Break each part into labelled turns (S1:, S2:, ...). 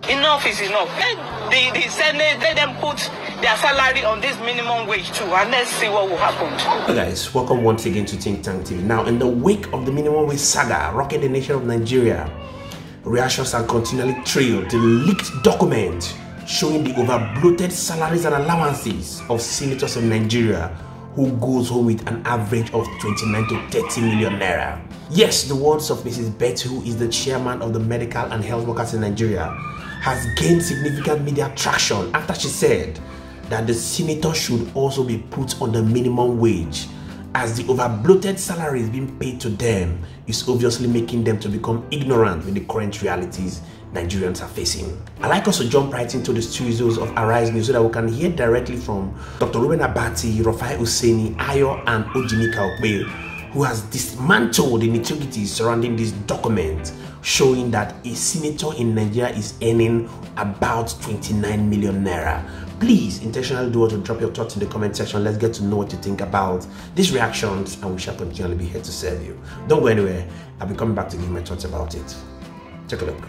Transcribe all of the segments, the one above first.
S1: Enough is enough. Let the Senate, let them put their salary on this minimum wage too, and let's see what will happen.
S2: Hey guys, welcome once again to Think Tank TV. Now, in the wake of the minimum wage saga rocking the nation of Nigeria, reactions are continually trailed the leaked document showing the over-bloated salaries and allowances of senators in Nigeria who goes home with an average of 29 to 30 million naira. Yes, the words of Mrs. Betty, who is the chairman of the medical and health workers in Nigeria, has gained significant media traction after she said that the senator should also be put on the minimum wage, as the over-bloated salaries being paid to them is obviously making them to become ignorant with the current realities Nigerians are facing. I'd like us to jump right into the studios of Arise News so that we can hear directly from Dr. Reuben Abati, Rufai Useni, Ayo and Ojeh Okpe, who has dismantled the nitty-gritties surrounding this document, showing that a senator in Nigeria is earning about 29 million naira. Please intentionally do to drop your thoughts in the comment section. Let's get to know what you think about these reactions, and we shall continually be here to serve you. Don't go anywhere. I'll be coming back to give my thoughts about it. Take a look.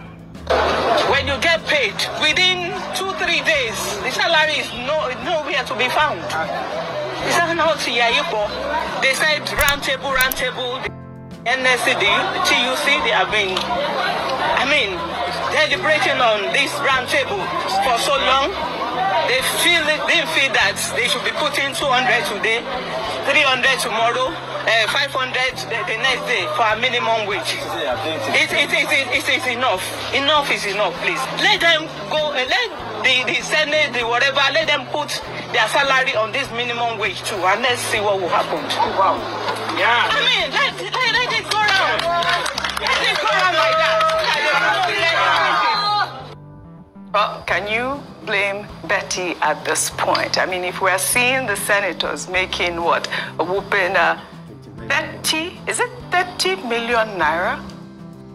S1: When you get paid within 2-3 days, the salary is nowhere to be found. Is that not Yayipo? They said round table, NLC, TUC, they have been, deliberating on this round table for so long. They didn't feel that they should be putting 200 today, 300 tomorrow, 500 the next day for a minimum wage. It is enough. Enough is enough, please. Let them go, let the Senate, the whatever, let them put their salary on this minimum wage too, and let's see what will happen. Wow. Yeah. Let it go around. Let it go around like that.
S3: Well, can you blame Betty at this point? I mean, if we're seeing the senators making what, a whooping 30 million naira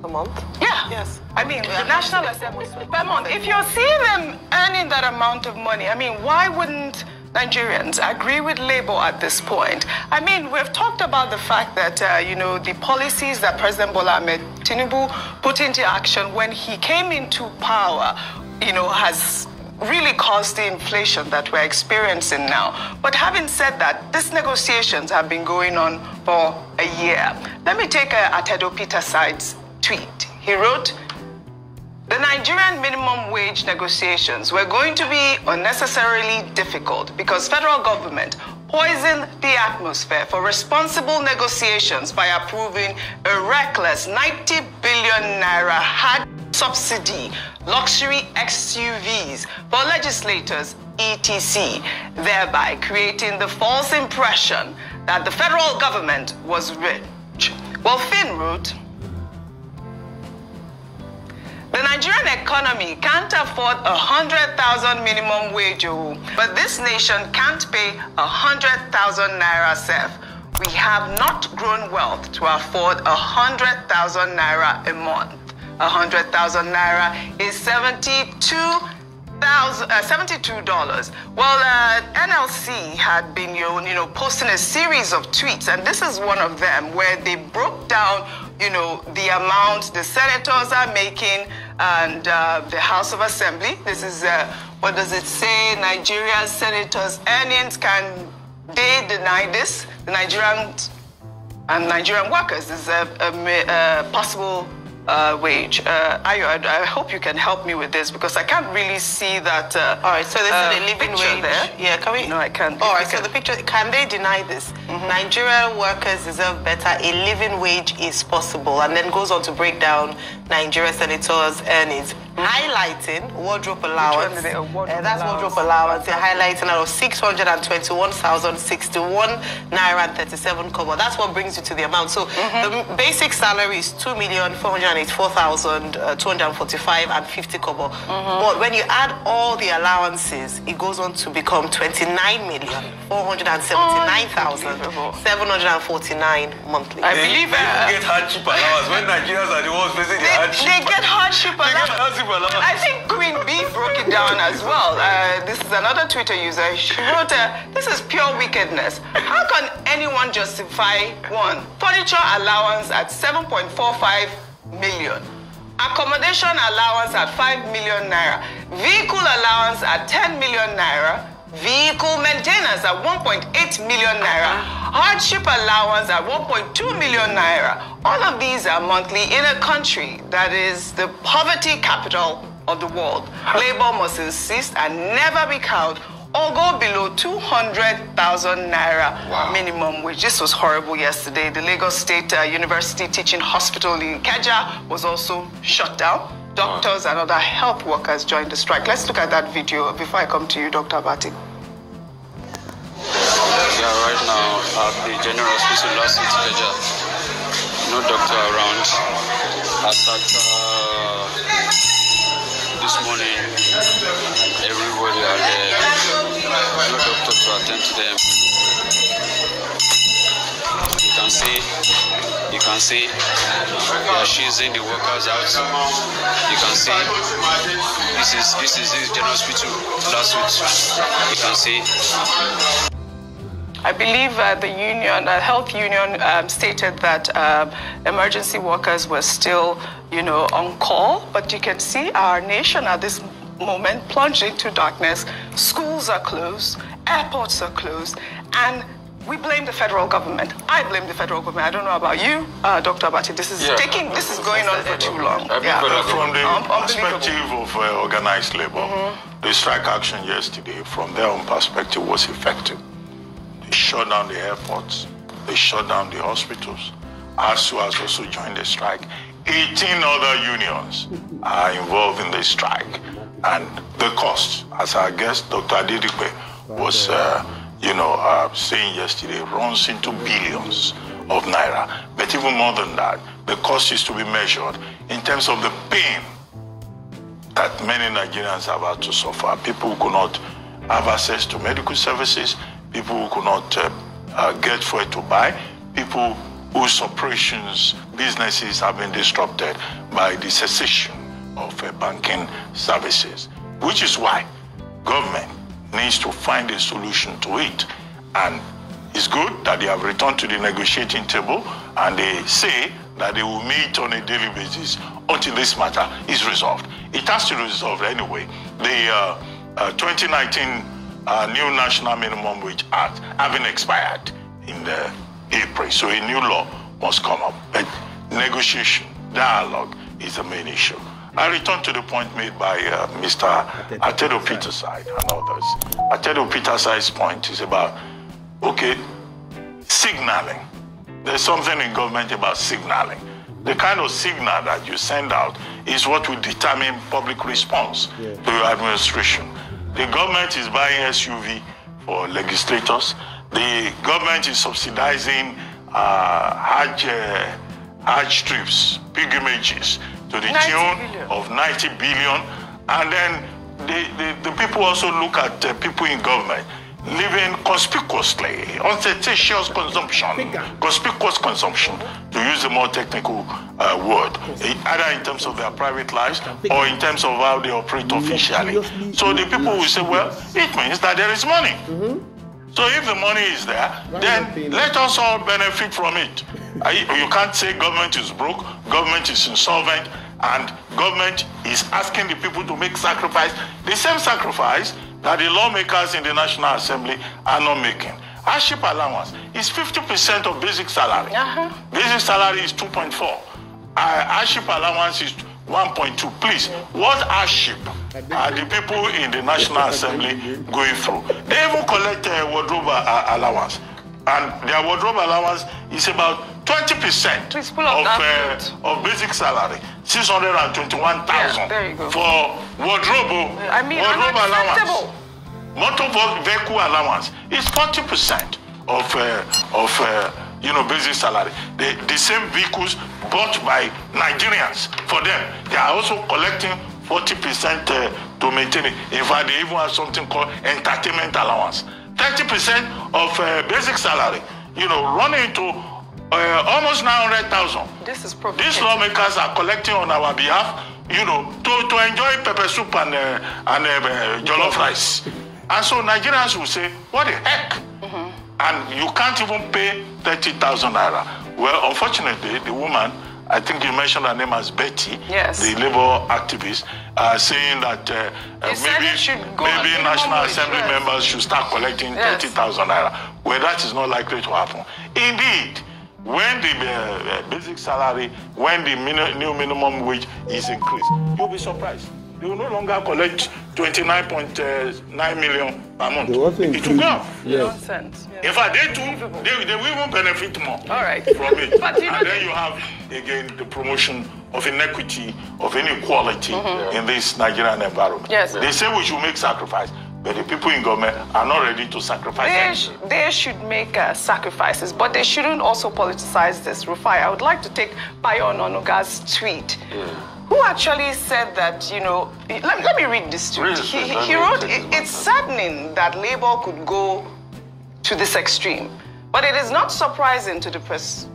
S4: a month?
S3: Yeah.
S4: Yes.
S3: I mean, the National Assembly per month. If you're seeing them earning that amount of money, I mean, why wouldn't Nigerians agree with Labour at this point? I mean, we've talked about the fact that, the policies that President Bola Ahmed Tinubu put into action when he came into power, has really caused the inflation that we're experiencing now. But having said that, these negotiations have been going on for a year. Let me take Atedo Peter Side's tweet. He wrote, "The Nigerian minimum wage negotiations were going to be unnecessarily difficult because federal government poisoned the atmosphere for responsible negotiations by approving a reckless 90 billion naira hard subsidy luxury SUVs for legislators, etc., thereby creating the false impression that the federal government was rich." Well, Finn wrote, "The Nigerian economy can't afford 100,000 minimum wage, but this nation can't pay 100,000 naira self. We have not grown wealth to afford 100,000 naira a month. 100,000 naira is $72. Well, NLC had been, posting a series of tweets, and this is one of them where they broke down, the amount the senators are making and the House of Assembly. This is, what does it say? Nigeria's senators' earnings, can they deny this? The Nigerians and Nigerian workers, this is a possible wage. Ayo, I hope you can help me with this because I can't really see that.
S4: All right, so this is the living wage.
S3: There.
S4: Yeah, can we?
S3: No, I can't.
S4: All right, so the picture, can they deny this? Nigerian workers deserve better. A living wage is possible. And then goes on to break down Nigerian senators' earnings, highlighting wardrobe allowance. That's wardrobe allowance. They're highlighting out of 621,061 naira and 37 kobo. That's what brings you to the amount. So the basic salary is 2,484,245 and 50 kobo. But when you add all the allowances, it goes on to become 29,479,749 monthly.
S3: I believe
S5: get hardship allowance when Nigerians are the ones facing the hardship.
S3: They get hardship allowance. I think Queen B broke it down as well. This is another Twitter user. She wrote, "This is pure wickedness. How can anyone justify one furniture allowance at 7.45 million? accommodation allowance at 5 million naira, vehicle allowance at 10 million naira, vehicle maintenance at 1.8 million naira, hardship allowance at 1.2 million naira. All of these are monthly in a country that is the poverty capital of the world. Labor must insist and never be cowed or go below 200,000 naira minimum wage. This was horrible yesterday. The Lagos State University Teaching Hospital in Ikeja was also shut down. Doctors and other health workers joined the strike. Let's look at that video before I come to you, Dr. Abati.
S6: Yeah, right now at the General Hospital last week, Ikeja, no doctor around. This morning, everybody are there. No doctor to attend to them. You can see they are chasing the workers out. You can see this is General Hospital last week. You can see.
S3: I believe the union, the health union, stated that emergency workers were still, on call. But you can see our nation at this moment plunged into darkness. Schools are closed, airports are closed, and we blame the federal government. I blame the federal government. I don't know about you, Dr. Abati. This is going on for too long.
S7: From the perspective of organized labor, the strike action yesterday, from their own perspective, was effective. They shut down the airports, they shut down the hospitals. ASU has also joined the strike. 18 other unions are involved in the strike. And the cost, as our guest, Dr. Adedipe, was saying yesterday, runs into billions of naira. But even more than that, the cost is to be measured in terms of the pain that many Nigerians have had to suffer. People who could not have access to medical services, people who could not get fuel to buy, people whose operations, businesses have been disrupted by the cessation of banking services, which is why government needs to find a solution to it. And it's good that they have returned to the negotiating table and they say that they will meet on a daily basis until this matter is resolved. It has to be resolved anyway. The 2019 new National Minimum Wage Act having expired in April, so a new law must come up. But negotiation, dialogue is the main issue. I return to the point made by Mr. Atedo Peterside and others. Atedo Peterside's point is about, signaling. There's something in government about signaling. The kind of signal that you send out is what will determine public response to your administration. The government is buying SUV for legislators. The government is subsidizing Hajj trips, pilgrimages, to the tune of 90 billion. And then the people also look at people in government living conspicuously, ostentatious consumption, conspicuous consumption, to use a more technical word, either in terms of their private lives or in terms of how they operate officially. So the people will say, well, it means that there is money. So if the money is there, then let us all benefit from it. You can't say government is broke, government is insolvent, and government is asking the people to make sacrifice, the same sacrifice that the lawmakers in the National Assembly are not making. Hardship allowance is 50% of basic salary. Basic salary is 2.4. Hardship allowance is 1.2. Please, what hardship are the people in the National Assembly going through? They even collect wardrobe allowance. And their wardrobe allowance is about 20% of basic salary, 621,000 for wardrobe. Wardrobe allowance. Motor vehicle allowance is 40% of basic salary. The same vehicles bought by Nigerians for them, they are also collecting 40% to maintain it. In fact, they even have something called entertainment allowance. 30% of basic salary, running into almost 900,000. These lawmakers are collecting on our behalf, to enjoy pepper soup and jollof rice. And so Nigerians will say, what the heck? And you can't even pay 30,000 naira. Well, unfortunately, the woman I think you mentioned her name as Betty,
S3: yes,
S7: the labor activist, saying that maybe National Assembly members should start collecting 30,000 naira. Well, that is not likely to happen. Indeed, when the basic salary, when the new minimum wage is increased, you'll be surprised. They will no longer collect 29.9 million per month. It will go up.
S3: Nonsense.
S7: In fact, they will even benefit more from it.
S3: But
S7: and then you have, again, the promotion of inequity, of inequality in this Nigerian environment.
S3: Yes.
S7: They say we should make sacrifice, but the people in government are not ready to sacrifice.
S3: They should make sacrifices, but they shouldn't also politicize this. Rufai, I would like to take Ayo and Ojeh's tweet. Who actually said that, you know, let me read this tweet. He wrote, it's saddening that Labour could go to this extreme, but it is not surprising to the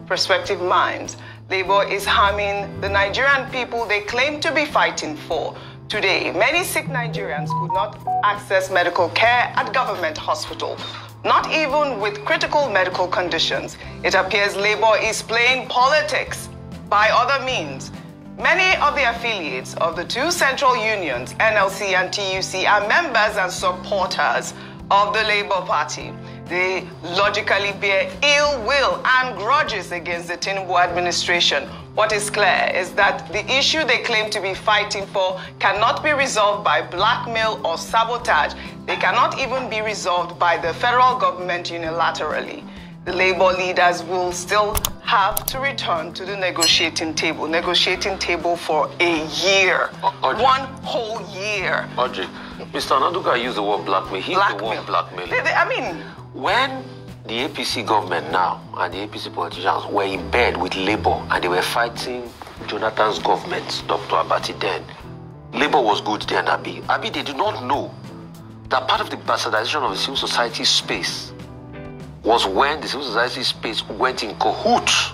S3: prospective minds. Labour is harming the Nigerian people they claim to be fighting for. Today, many sick Nigerians could not access medical care at government hospital, not even with critical medical conditions. It appears Labour is playing politics by other means. Many of the affiliates of the two central unions, NLC and TUC, are members and supporters of the Labour Party. They logically bear ill will and grudges against the Tinubu administration. What is clear is that the issue they claim to be fighting for cannot be resolved by blackmail or sabotage. They cannot even be resolved by the federal government unilaterally. The Labour leaders will still have to return to the negotiating table for a year. One whole year.
S8: Ojeh, Mr. Naduka used the word blackmail. He's the one blackmailing.
S3: I mean,
S8: when the APC government now and the APC politicians were in bed with Labour and they were fighting Jonathan's government, Dr. Abati then, Labour was good then, Abi. They did not know that part of the bastardization of the civil society space was when the civil society space went in cahoots.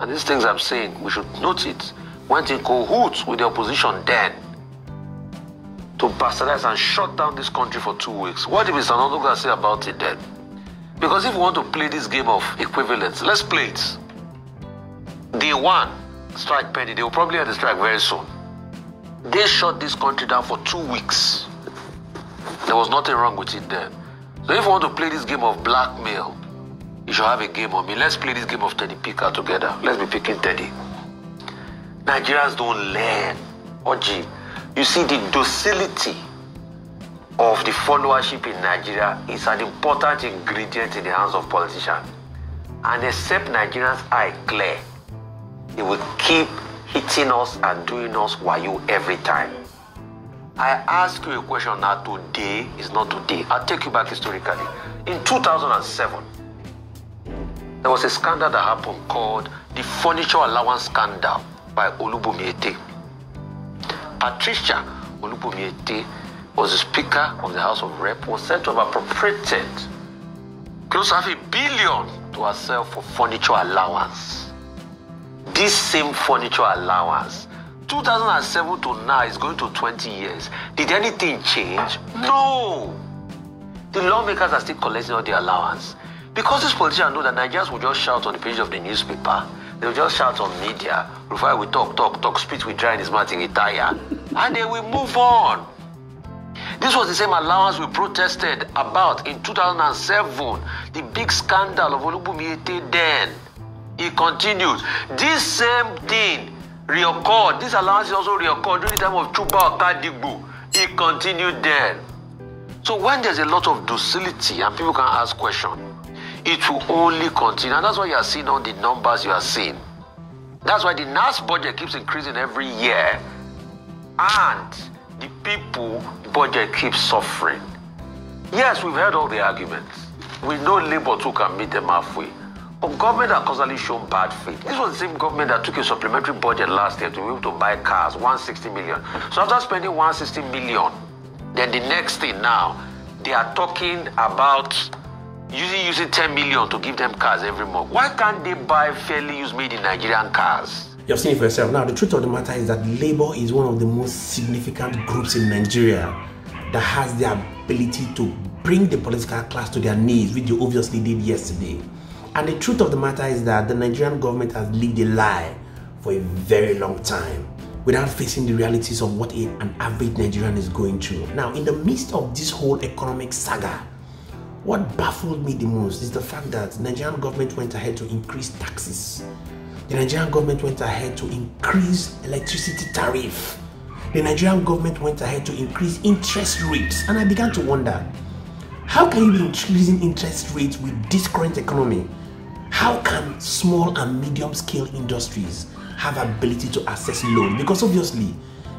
S8: And these things I'm saying, we should note it, went in cahoots with the opposition then to bastardize and shut down this country for 2 weeks. What did Mr. Naduka say about it then? Because if we want to play this game of equivalence, let's play it. Day one, strike pending. They will probably have the strike very soon. They shut this country down for 2 weeks. There was nothing wrong with it then. So if you want to play this game of blackmail, you should have a game on me. Let's play this game of Teddy Picker together. Let's be picking Teddy. Nigerians don't learn. Ojeh, you see, the docility of the followership in Nigeria is an important ingredient in the hands of politicians. And except Nigerians' eye clear, they will keep hitting us and doing us wayo every time. I ask you a question now. Today is not today. I'll take you back historically. In 2007, there was a scandal that happened called the Furniture Allowance Scandal by Olubomiete. Patricia Olubomiete was the Speaker of the House of Rep, was said to have appropriated close to $500 billion to herself for furniture allowance. This same furniture allowance, 2007 to now, is going to 20 years. Did anything change? No. The lawmakers are still collecting all the allowance. Because these politicians know that Nigerians will just shout on the page of the newspaper. They will just shout on media. Rufai will talk, spit will dry in his mouth, he retire. And they will move on. This was the same allowance we protested about in 2007. The big scandal of Olubomiete then. It continues. This same thing reoccurred. This allowance also reoccurred during the time of Chuba Okadigbo. It continued then. So when there's a lot of docility and people can ask questions, it will only continue. And that's why you are seeing all the numbers you are seeing. That's why the NAS budget keeps increasing every year. And the people budget keeps suffering. Yes, we've heard all the arguments. We know Labour too can meet them halfway. But government has constantly shown bad faith. This was the same government that took a supplementary budget last year to be able to buy cars, 160 million. So after spending 160 million, then the next thing now, they are talking about using 10 million to give them cars every month. Why can't they buy fairly used made in Nigerian cars?
S2: You've seen it for yourself. Now, the truth of the matter is that Labour is one of the most significant groups in Nigeria that has the ability to bring the political class to their knees, which they obviously did yesterday. And the truth of the matter is that the Nigerian government has lived a lie for a very long time without facing the realities of what an average Nigerian is going through. Now, in the midst of this whole economic saga, what baffled me the most is the fact that the Nigerian government went ahead to increase taxes. The Nigerian government went ahead to increase electricity tariff. The Nigerian government went ahead to increase interest rates. And I began to wonder, how can you be increasing interest rates with this current economy? How can small and medium scale industries have ability to access loan? Because obviously,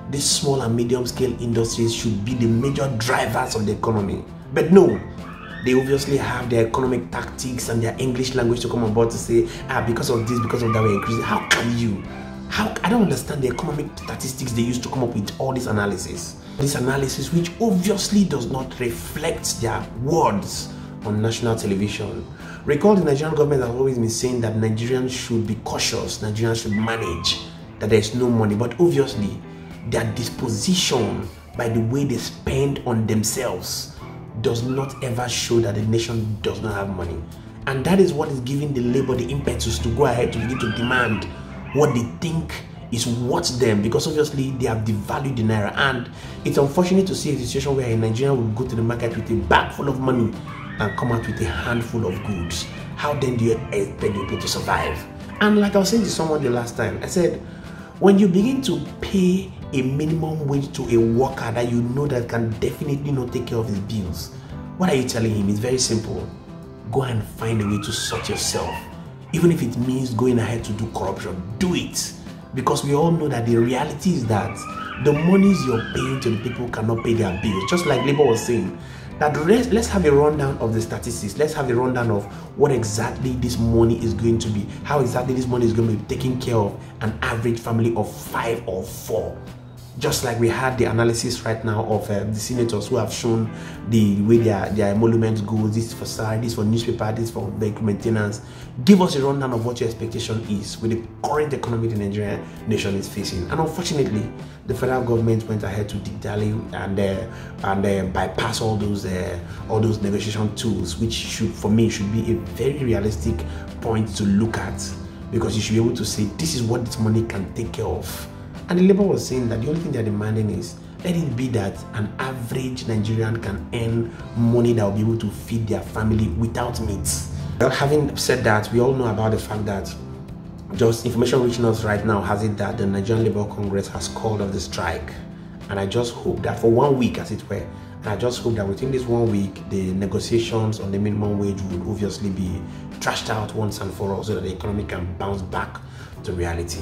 S2: these small and medium scale industries should be the major drivers of the economy. But no, they obviously have their economic tactics and their English language to come on board to say, because of this, because of that, we're increasing. How can you? I don't understand the economic statistics they use to come up with all this analysis. This analysis, which obviously does not reflect their words on national television. Recall the Nigerian government has always been saying that Nigerians should be cautious, Nigerians should manage, that there is no money. But obviously, their disposition by the way they spend on themselves does not ever show that the nation does not have money. And that is what is giving the labor the impetus to go ahead to begin to demand what they think is worth them, because obviously they have devalued the naira. And it's unfortunate to see a situation where a Nigerian will go to the market with a bag full of money and come out with a handful of goods. How then do you expect people to survive? And like I was saying to someone the last time, I said, when you begin to pay a minimum wage to a worker that you know that can definitely not take care of his bills, what are you telling him? It's very simple. Go and find a way to sort yourself. Even if it means going ahead to do corruption, do it. Because we all know that the reality is that the monies you're paying to the people cannot pay their bills. Just like Labour was saying, that let's have a rundown of the statistics. Let's have a rundown of what exactly this money is going to be. How exactly this money is going to be taking care of an average family of 5 or 4. Just like we had the analysis right now of the senators who have shown the way their emolument goes. This is for salary, this is for newspaper, this is for vehicle maintenance. Give us a rundown of what your expectation is with the current economy the Nigerian nation is facing. And unfortunately, the federal government went ahead to dilly and bypass all those negotiation tools, which should be a very realistic point to look at, because you should be able to say this is what this money can take care of. And the Labour was saying that the only thing they're demanding is let it be that an average Nigerian can earn money that will be able to feed their family without meat. Well, having said that, we all know about the fact that just information reaching us right now has it that the Nigerian Labour Congress has called off the strike. And I just hope that for 1 week, as it were, and I just hope that within this 1 week, the negotiations on the minimum wage will obviously be trashed out once and for all so that the economy can bounce back to reality.